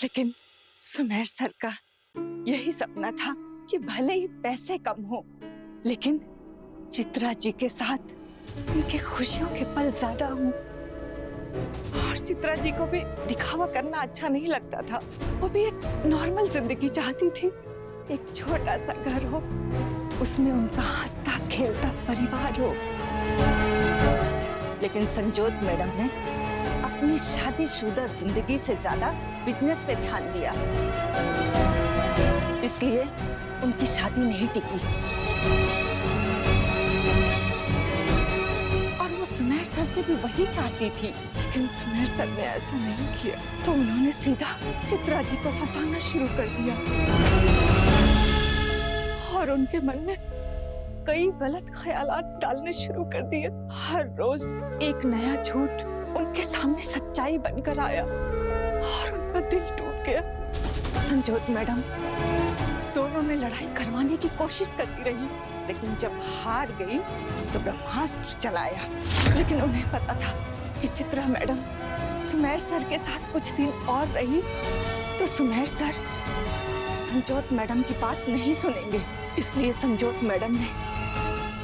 लेकिन सुमेर सर का यही सपना था कि भले ही पैसे कम हो, लेकिन चित्रा जी के साथ उनके खुशियों के पल ज्यादा हों। और चित्रा जी को भी दिखावा करना अच्छा नहीं लगता था। वो भी एक नॉर्मल जिंदगी चाहती थी, एक छोटा सा घर हो, उसमें उनका हंसता खेलता परिवार हो। लेकिन संजोत मैडम ने अपनी शादीशुदा जिंदगी से ज्यादा बिजनेस पे ध्यान दिया, इसलिए उनकी शादी नहीं टिकी। और वो सुमेर सर से भी वही चाहती थी, लेकिन सुमेर सर ने ऐसा नहीं किया, तो उन्होंने सीधा चित्रा जी को फंसाना शुरू कर दिया। और उनके मन में कई गलत ख्यालात डालने शुरू कर दिए। हर रोज एक नया झूठ उनके सामने सच्चाई बनकर आया और उनका दिल टूट गया। संजोत मैडम दोनों में लड़ाई करवाने की कोशिश करती रही, लेकिन जब हार गई तो ब्रह्मास्त्र चलाया। लेकिन उन्हें पता था कि चित्रा मैडम सुमेर सर के साथ कुछ दिन और रही तो सुमेर सर संजोत मैडम की बात नहीं सुनेंगे। इसलिए संजोत मैडम ने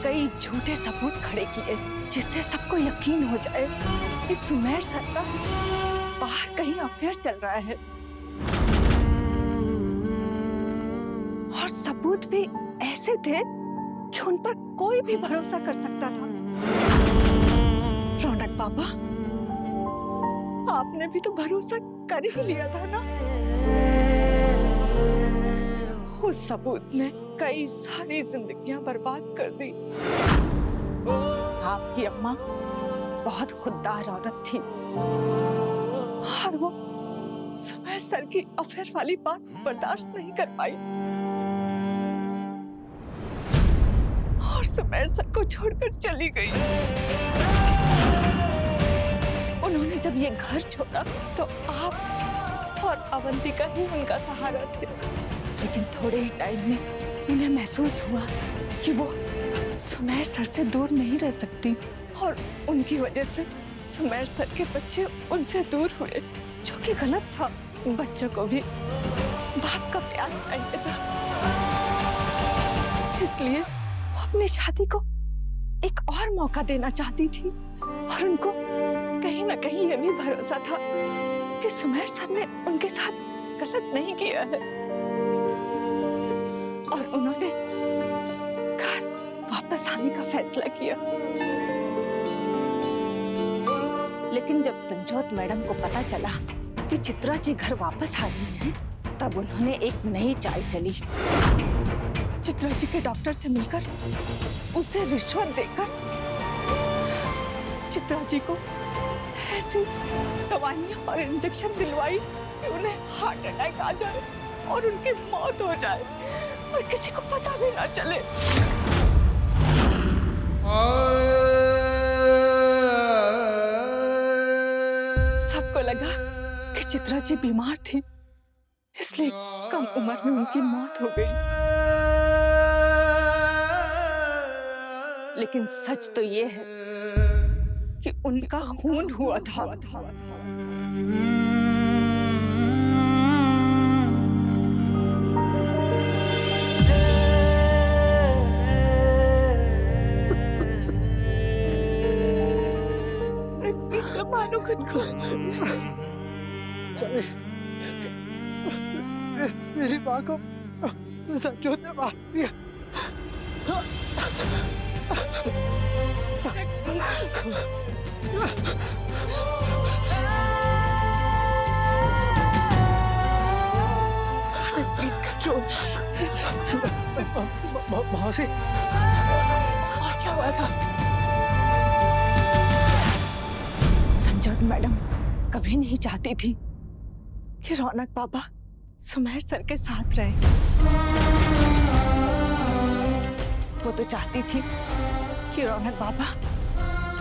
कई झूठे सबूत खड़े किए, जिससे सबको यकीन हो जाए कि सुमेर सर का बाहर कहीं अफेयर चल रहा है। और सबूत भी ऐसे थे कि उन पर कोई भी भरोसा कर सकता था। रौनक पापा, आपने भी तो भरोसा कर ही लिया था ना। उस सबूत ने कई सारी जिंदगियां बर्बाद कर दी। आपकी अम्मा बहुत खुददार औरत थी और वो सुमेर सर की अफेयर वाली बात बर्दाश्त नहीं कर पाई और सुमेर सर को छोड़कर चली गई। उन्होंने जब ये घर छोड़ा तो आप और अवंतिका ही उनका सहारा थे, लेकिन थोड़े ही टाइम में उन्हें महसूस हुआ कि वो सुमेर सर से दूर नहीं रह सकती और उनकी वजह से सुमेर सर के बच्चे उनसे दूर हुए, जो कि गलत था। बच्चों को भी बाप का प्यार चाहिए था, इसलिए वो अपनी शादी को एक और मौका देना चाहती थी। और उनको कहीं ना कहीं ये भी भरोसा था कि सुमेर सर ने उनके साथ गलत नहीं किया है और उन्होंने घर वापस आने का फैसला किया। लेकिन जब संजोत मैडम को पता चला कि चित्रा जी घर वापस आ रही हैं, तब उन्होंने एक नई चाल चली। चित्रा जी के डॉक्टर से मिलकर उसे रिश्वत देकर चित्रा जी को ऐसी दवाइयां और इंजेक्शन दिलवाई कि उन्हें हार्ट अटैक आ जाए और उनकी मौत हो जाए और किसी को पता भी ना चले। सबको लगा कि चित्रा जी बीमार थी, इसलिए कम उम्र में उनकी मौत हो गई। लेकिन सच तो ये है कि उनका खून हुआ था। संभालो खुद को। चले, मेरी माँ को संजोत ने मार दिया। Please control. मौसी, और क्या हुआ था? संजोत मैडम कभी नहीं चाहती थी कि रौनक पापा सुमेर सर के साथ रहे। वो तो चाहती थी कि रौनक बाबा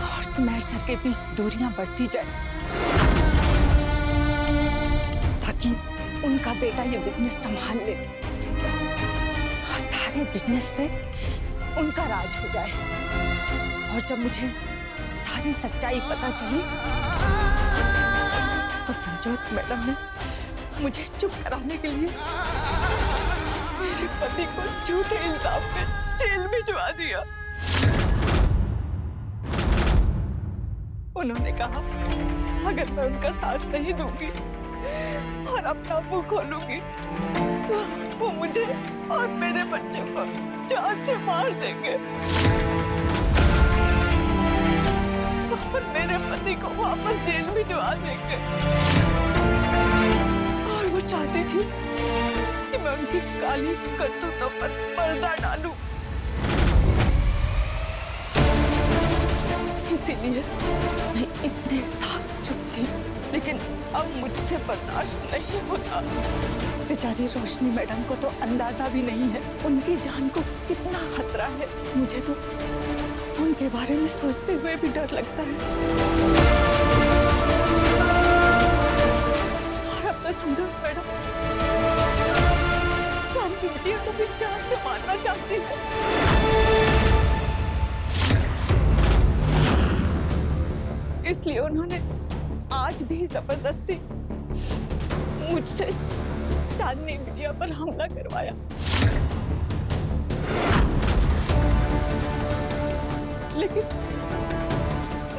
और सुमेर सर के बीच दूरियां बढ़ती जाए, ताकि उनका बेटा ये बिजनेस संभाल ले और सारे बिजनेस पे उनका राज हो जाए। और जब मुझे सारी सच्चाई पता चली तो संजोत मैडम ने मुझे चुप कराने के लिए मेरे पति को झूठे इल्जाम में जेल भिजवा दिया। उन्होंने कहा अगर मैं उनका साथ नहीं दूंगी और अपना मुंह खोलूंगी तो वो मुझे और मेरे बच्चे को जान से मार देंगे और मेरे पति को वापस जेल भिजवा देंगे। और वो चाहती थी कि मैं उनकी काली करतूतों पर पर्दा डालूं। इसीलिए मैं इतने साथ चुप थी, लेकिन अब मुझसे बर्दाश्त नहीं होता। बेचारी रोशनी मैडम को तो अंदाजा भी नहीं है उनकी जान को कितना खतरा है। मुझे तो उनके बारे में सोचते हुए भी डर लगता है। और अब तो संजोत मैडम जानकी बिटिया को भी जान से मारना चाहती है। इसलिए उन्होंने आज भी जबरदस्ती मुझसे चांदनी बिटिया पर हमला करवाया। लेकिन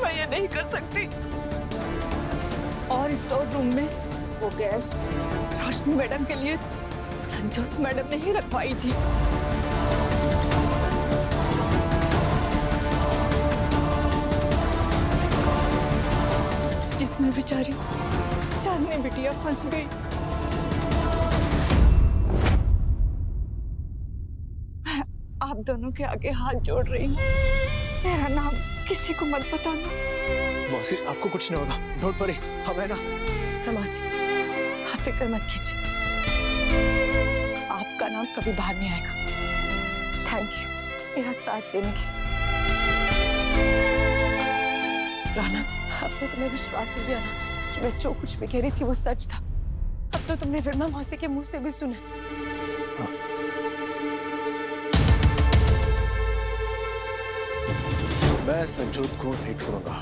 मैं ये नहीं कर सकती। और स्टोर रूम में वो गैस रोशनी मैडम के लिए संजोत मैडम ने ही रखवाई थी। जिसमें बेचारी चांदनी बिटिया फंस गई। मैं आप दोनों के आगे हाथ जोड़ रही हूँ, मेरा नाम किसी को मत बताना। मौसी आपको कुछ नहीं होगा, डोंट वरी, हम है ना। मौसी आप फिक्र मत कीजिए, आपका नाम कभी बाहर नहीं आएगा। थैंक यू मेरा साथ देने के लिए। राना, अब तो तुम्हें विश्वास हो गया ना कि मैं जो कुछ भी कह रही थी वो सच था। अब तो तुमने विरमा मौसी के मुंह से भी सुना। हाँ। मैं संजोत को नहीं छोड़ूंगा।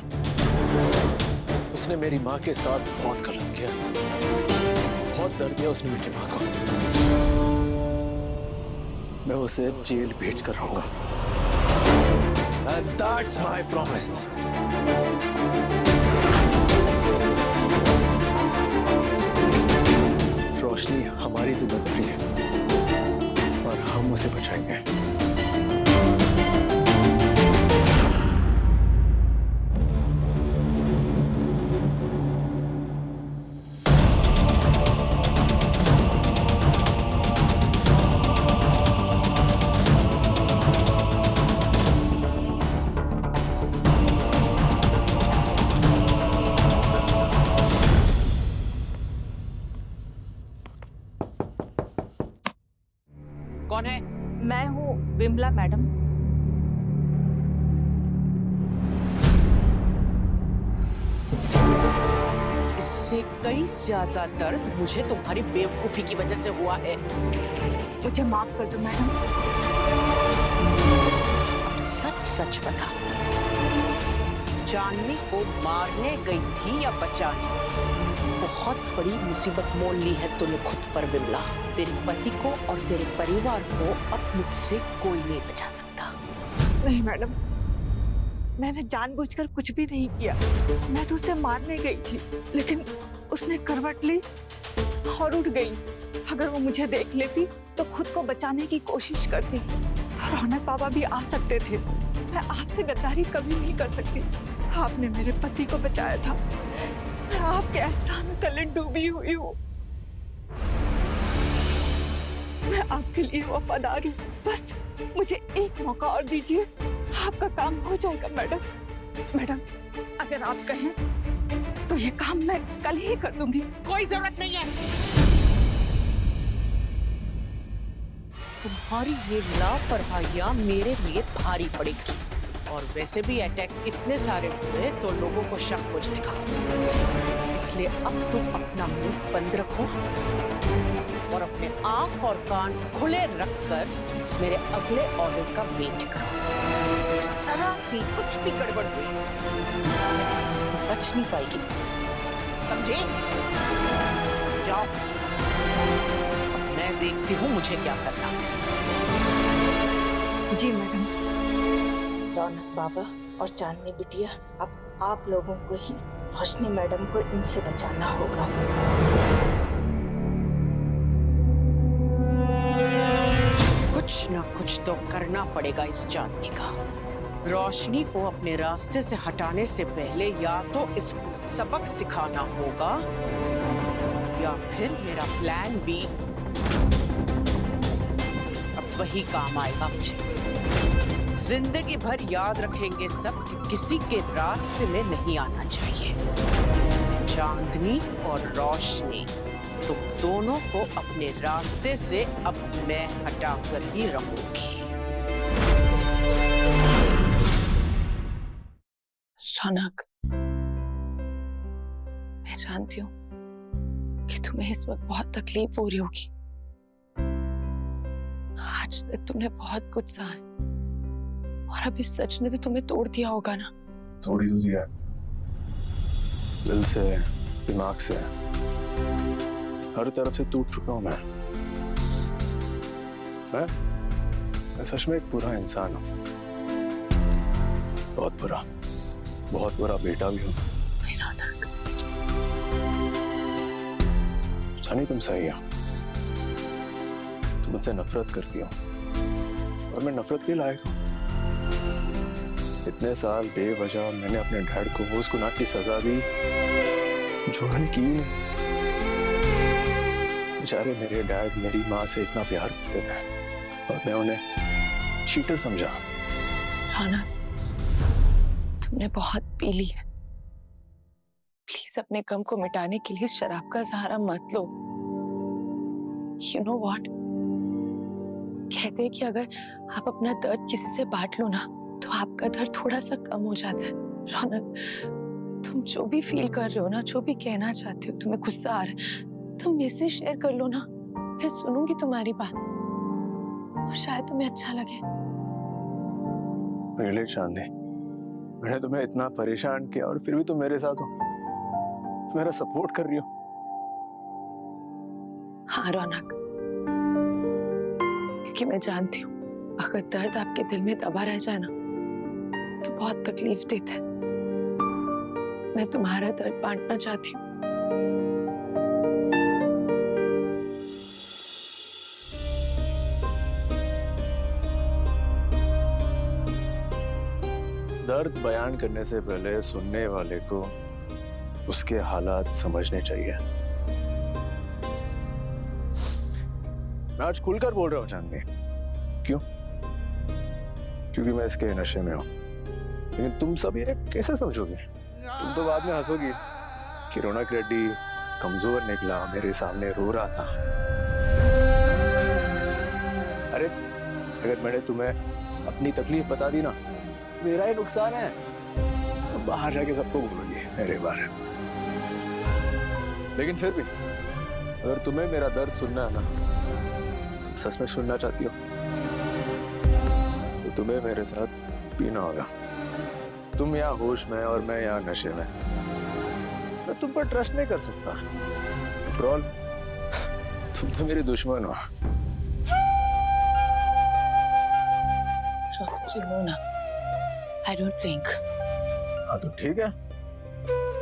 उसने मेरी माँ के साथ बहुत गलत किया, बहुत दर्द दिया उसने मेरी माँ को। मैं उसे जेल भेज कर रहूंगा। And that's my promise. रोशनी हमारी जिम्मेदारी है और हम उसे बचाएंगे। कौन है? मैं हूँ विमला मैडम। इससे कई ज्यादा दर्द मुझे तुम्हारी बेवकूफी की वजह से हुआ है। मुझे माफ कर दो मैडम। अब सच सच बता, जानवी को मारने गई थी या बचाने? बहुत बड़ी मुसीबत मोल ली है तूने खुद पर विमला। तेरे पति को और तेरे परिवार को अब मुझसे कोई नहीं बचा सकता। नहीं मैडम, मैंने जानबूझकर कुछ भी नहीं किया। मैं तो उसे मारने गई थी, लेकिन उसने करवट ली और उठ गई। अगर वो मुझे देख लेती तो खुद को बचाने की कोशिश करती तो रौनक बाबा भी आ सकते थे। मैं आपसे गद्दारी कभी नहीं कर सकती। आपने मेरे पति को बचाया था। मैं आपके एहसान तले डूबी हुई हूँ। मैं आपके लिए वफादार हूँ। बस मुझे एक मौका और दीजिए, आपका काम हो जाएगा मैडम। मैडम, अगर आप कहें तो ये काम मैं कल ही कर दूंगी। कोई जरूरत नहीं है। तुम्हारी ये लापरवाहियां मेरे लिए भारी पड़ेगी। और वैसे भी अटैक्स इतने सारे हुए तो लोगों को शक हो जाएगा। इसलिए अब तुम अपना मुंह बंद रखो और अपने आंख और कान खुले रखकर मेरे अगले ऑर्डर का वेट करो। जरा सी कुछ भी गड़बड़ हुई तो बच नहीं पाएगी मुझसे, समझे? जाओ। मैं देखती हूँ मुझे क्या करना है। जी मैडम। रौनक बाबा और चांदनी बिटिया, अब आप लोगों को ही रोशनी मैडम को इनसे बचाना होगा। कुछ ना कुछ तो करना पड़ेगा इस चांदनी का। रोशनी को अपने रास्ते से हटाने से पहले या तो इसको सबक सिखाना होगा या फिर मेरा प्लान बी अब वही काम आएगा मुझे। जिंदगी भर याद रखेंगे सब कि किसी के रास्ते में नहीं आना चाहिए। चांदनी और रोशनी, तुम दोनों को अपने रास्ते से अब मैं हटाकर ही रहूंगी। रौनक, मैं जानती हूँ कि तुम्हें इस वक्त बहुत तकलीफ हो रही होगी। आज तक तुमने बहुत कुछ सहा है और अब इस सच ने तो तुम्हें तोड़ दिया होगा ना। थोड़ी तो दिया, दिल से, दिमाग से, हर तरफ से टूट चुका हूं मैं सच में एक बुरा इंसान हूं, बहुत बुरा बेटा भी हूं। रौनक, जानी तुम सही हो, तुम मुझसे नफरत करती हो और मैं नफरत के लायक हूं। इतने साल बेवजह मैंने अपने डैड को उस गुनाह की सजा दी जो मैंने की नहीं। बेचारे मेरे डैड मेरी माँ से इतना प्यार करते थे और मैं उन्हें चीटर समझा। रौनक, तुमने बहुत पी ली है। प्लीज अपने गम को मिटाने के लिए शराब का सहारा मत लो। You know what? कहते हैं कि अगर आप अपना दर्द किसी से बांट लो ना तो आपका दर्द थोड़ा सा कम हो जाता है। रौनक, तुम जो भी फील कर रहे हो ना, जो भी कहना चाहते हो, तुम्हें गुस्सा आ रहा है, तुम मुझसे शेयर कर लो ना। मैं सुनूंगी तुम्हारी बात और शायद तुम्हें अच्छा लगे। रियली चांदनी, मैंने तुम्हें इतना परेशान किया और फिर भी तुम मेरे साथ हो, मेरा सपोर्ट कर रही हो। हाँ रौनक, क्योंकि मैं जानती हूँ अगर दर्द आपके दिल में दबा रह जाए ना तो बहुत तकलीफ देता है। मैं तुम्हारा दर्द बांटना चाहती हूँ। दर्द बयान करने से पहले सुनने वाले को उसके हालात समझने चाहिए। मैं आज खुलकर बोल रहा हूँ चांदनी। क्यों? क्योंकि मैं इसके नशे में हूं। लेकिन तुम सब ये कैसे समझोगे? तुम तो बाद में हंसोगी कि रौनक रेड्डी कमजोर निकला, मेरे सामने रो रहा था। अरे अगर मैंने तुम्हें अपनी तकलीफ बता दी ना, मेरा ही नुकसान है। तो बाहर जाके सबको बोलोगी मेरे बारे में। लेकिन फिर भी अगर तुम्हें मेरा दर्द सुनना है ना, तुम सच में सुनना चाहती हो, तो तुम्हें मेरे साथ पीना होगा। तुम यहाँ होश में और मैं यहाँ नशे में। मैं तुम पर ट्रस्ट नहीं कर सकता। आफ्टर ऑल तुम तो मेरी दुश्मन हो। You know ना, I don't drink. हाँ तो ठीक है,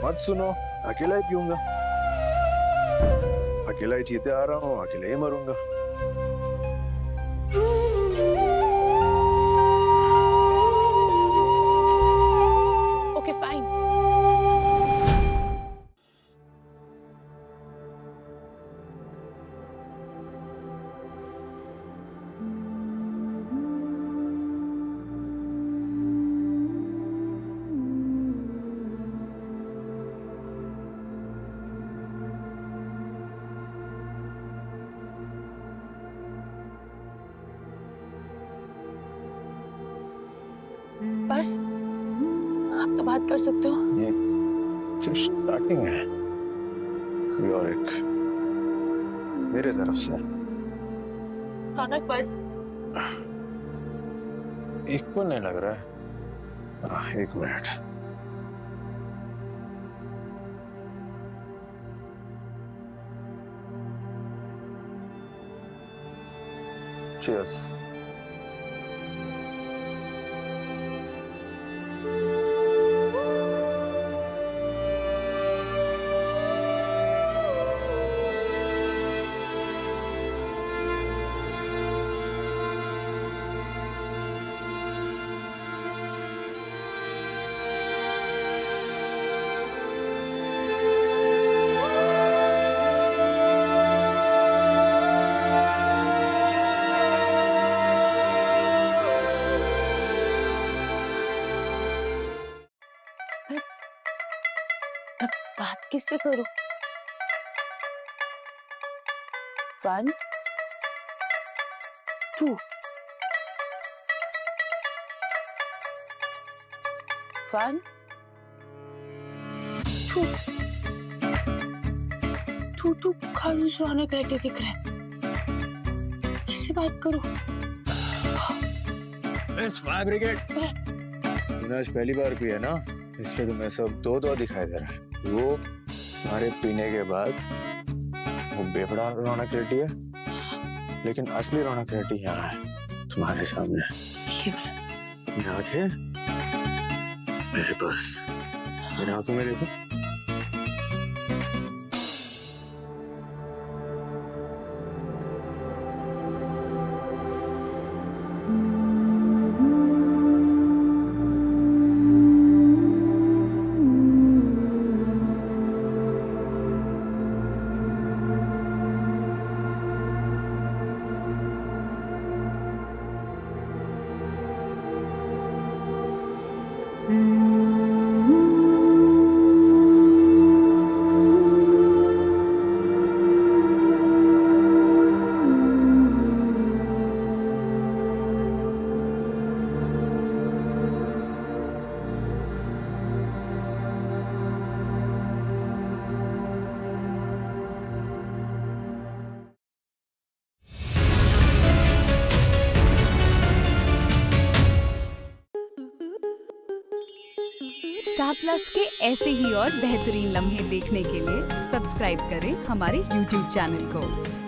मत सुनो, अकेला ही पीऊंगा, अकेला ही जीते आ रहा हूँ, अकेले ही मरूंगा। Okay, fine. बस आप तो बात कर सकते हो। ये सिर्फ स्टार्टिंग है, कोई और एक मेरे तरफ से। रौनक बस। एक को नहीं लग रहा है। एक मिनट। Cheers. बात किससे करूं? 1 2 1 2 2 खालूस रौनक रहते दिख रहे हैं। किससे बात करूं? मिस फायर ब्रिगेड, तूने आज पहली बार पिया ना, इसलिए तुम्हें सब दो दिखाई दे रहा है। वो हमारे पीने के बाद वो बेवड़ा रौनक रेड्डी है, लेकिन असली रौनक रेड्डी यहाँ है तुम्हारे सामने। ये वाला। अपनी आंखें मेरे पास, मेरी आंखों में देखो। स्टार प्लस के ऐसे ही और बेहतरीन लम्हे देखने के लिए सब्सक्राइब करें हमारे YouTube चैनल को।